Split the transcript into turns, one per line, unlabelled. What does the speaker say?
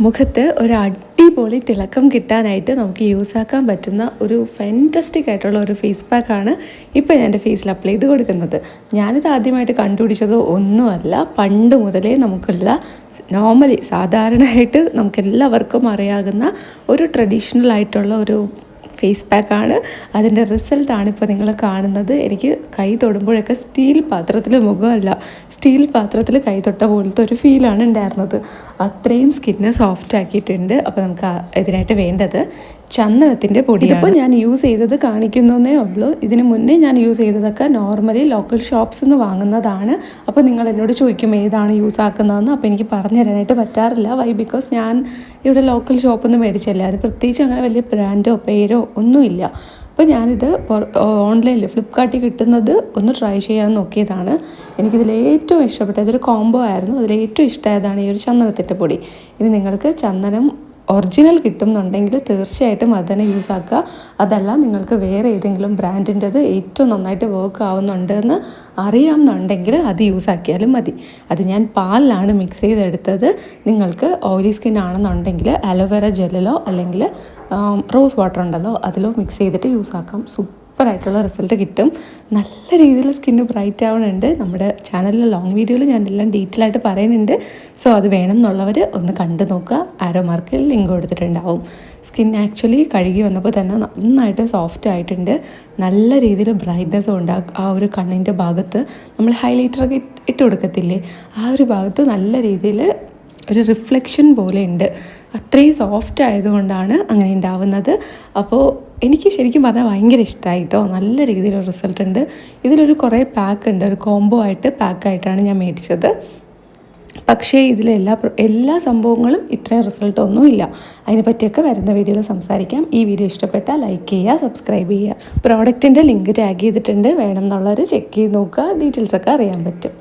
മുഖത്ത് ഒരു അടിപൊളി തിളക്കം കിട്ടാനായിട്ട് നമുക്ക് യൂസാക്കാൻ പറ്റുന്ന ഒരു ഫാൻറ്റസ്റ്റിക് ആയിട്ടുള്ള ഒരു ഫേസ് പാക്കാണ് ഇപ്പോൾ ഞാൻ എൻ്റെ ഫേസിൽ അപ്ലൈ ചെയ്ത് കൊടുക്കുന്നത്. ഞാനിത് ആദ്യമായിട്ട് കണ്ടുപിടിച്ചതോ ഒന്നുമല്ല, പണ്ട് മുതലേ നമുക്കുള്ള നോർമലി സാധാരണയായിട്ട് നമുക്കെല്ലാവർക്കും അറിയാവുന്ന ഒരു ട്രഡീഷണൽ ആയിട്ടുള്ള ഒരു ഫേസ് പാക്കാണ്. അതിൻ്റെ റിസൾട്ടാണ് ഇപ്പോൾ നിങ്ങൾ കാണുന്നത്. എനിക്ക് കൈ തൊടുമ്പോഴൊക്കെ സ്റ്റീൽ പാത്രത്തിൽ മുഖമല്ല, സ്റ്റീൽ പാത്രത്തിൽ കൈ തൊട്ട പോലത്തെ ഒരു ഫീലാണ് ഉണ്ടായിരുന്നത്. അത്രയും സ്കിന്ന് സോഫ്റ്റ് ആക്കിയിട്ടുണ്ട്. അപ്പോൾ നമുക്ക് ഇതിനായിട്ട് വേണ്ടത് ചന്ദനത്തിൻ്റെ പൊടി. ഇതിപ്പോൾ ഞാൻ യൂസ് ചെയ്തത് കാണിക്കുന്നേ ഉള്ളൂ. ഇതിന് മുന്നേ ഞാൻ യൂസ് ചെയ്തതൊക്കെ നോർമലി ലോക്കൽ ഷോപ്സിൽ നിന്ന് വാങ്ങുന്നതാണ്. അപ്പോൾ നിങ്ങൾ എന്നോട് ചോദിക്കും ഏതാണ് യൂസ് ആക്കുന്നതെന്ന്. അപ്പോൾ എനിക്ക് പറഞ്ഞു തരാനായിട്ട് പറ്റാറില്ല. വൈ? ബിക്കോസ് ഞാൻ ഇവിടെ ലോക്കൽ ഷോപ്പിൽ നിന്ന് മേടിച്ചില്ല. അത് പ്രത്യേകിച്ച് അങ്ങനെ വലിയ ബ്രാൻഡോ പേരോ ഒന്നുമില്ല. അപ്പോൾ ഞാനിത് ഓൺലൈനിൽ ഫ്ലിപ്കാർട്ടിൽ കിട്ടുന്നത് ഒന്ന് ട്രൈ ചെയ്യാൻ നോക്കിയതാണ്. എനിക്കിതിൽ ഏറ്റവും ഇഷ്ടപ്പെട്ടത് ഇതൊരു കോംബോ ആയിരുന്നു. അതിലേറ്റവും ഇഷ്ടമായതാണ് ഈ ഒരു ചന്ദനത്തിൻ്റെ പൊടി. ഇനി നിങ്ങൾക്ക് ചന്ദനം ഒറിജിനൽ കിട്ടുന്നുണ്ടെങ്കിൽ തീർച്ചയായിട്ടും അത് തന്നെ യൂസ് ആക്കുക. അതല്ല നിങ്ങൾക്ക് വേറെ ഏതെങ്കിലും ബ്രാൻഡിൻ്റെത് ഏറ്റവും നന്നായിട്ട് വർക്ക് ആവുന്നുണ്ടെന്ന് അറിയാമെന്നുണ്ടെങ്കിൽ അത് യൂസ് ആക്കിയാലും മതി. അത് ഞാൻ പാലിലാണ് മിക്സ് ചെയ്തെടുത്തത്. നിങ്ങൾക്ക് ഓയിലി സ്കിൻ ആണെന്നുണ്ടെങ്കിൽ അലോവേറ ജെല്ലിലോ അല്ലെങ്കിൽ റോസ് വാട്ടർ ഉണ്ടല്ലോ അതിലോ മിക്സ് ചെയ്തിട്ട് യൂസ് ആക്കാം. സൂപ്പറായിട്ടുള്ള റിസൾട്ട് കിട്ടും. നല്ല രീതിയിൽ സ്കിന്ന് ബ്രൈറ്റ് ആവുന്നുണ്ട്. നമ്മുടെ ചാനലിലെ ലോങ് വീഡിയോയിൽ ഞാൻ എല്ലാം ഡീറ്റെയിൽ ആയിട്ട് പറയുന്നുണ്ട്. സോ അത് വേണം എന്നുള്ളവർ ഒന്ന് കണ്ടു നോക്കുക. ആരോ മാർക്കിൽ ലിങ്ക് കൊടുത്തിട്ടുണ്ടാവും. സ്കിൻ ആക്ച്വലി കഴുകി വന്നപ്പോൾ തന്നെ നന്നായിട്ട് സോഫ്റ്റ് ആയിട്ടുണ്ട്. നല്ല രീതിയിൽ ബ്രൈറ്റ്നസ്സും ഉണ്ട്. ആ ഒരു കണ്ണിൻ്റെ ഭാഗത്ത് നമ്മൾ ഹൈലൈറ്ററൊക്കെ ഇട്ട് കൊടുക്കത്തില്ലേ, ആ ഒരു ഭാഗത്ത് നല്ല രീതിയിൽ ഒരു റിഫ്ലക്ഷൻ പോലെ ഉണ്ട്. അത്രയും സോഫ്റ്റ് ആയതുകൊണ്ടാണ് അങ്ങനെ ഉണ്ടാവുന്നത്. അപ്പോൾ എനിക്ക് ശരിക്കും പറഞ്ഞാൽ ഭയങ്കര ഇഷ്ടമായി കേട്ടോ. നല്ല രീതിയിലുള്ള റിസൾട്ട് ഉണ്ട്. ഇതിലൊരു കുറേ പാക്ക് ഉണ്ട്. ഒരു കോംബോ ആയിട്ട് പാക്കായിട്ടാണ് ഞാൻ മേടിച്ചത്. പക്ഷേ ഇതിലെല്ലാ സംഭവങ്ങളും ഇത്രയും റിസൾട്ടൊന്നുമില്ല. അതിനെ പറ്റിയൊക്കെ വരുന്ന വീഡിയോയിൽ സംസാരിക്കാം. ഈ വീഡിയോ ഇഷ്ടപ്പെട്ടാൽ ലൈക്ക് ചെയ്യുക, സബ്സ്ക്രൈബ് ചെയ്യുക. പ്രോഡക്റ്റിൻ്റെ ലിങ്ക് ടാഗ് ചെയ്തിട്ടുണ്ട്. വേണം എന്നുള്ളവർ ചെക്ക് ചെയ്ത് നോക്കുക. ഡീറ്റെയിൽസൊക്കെ അറിയാൻ പറ്റും.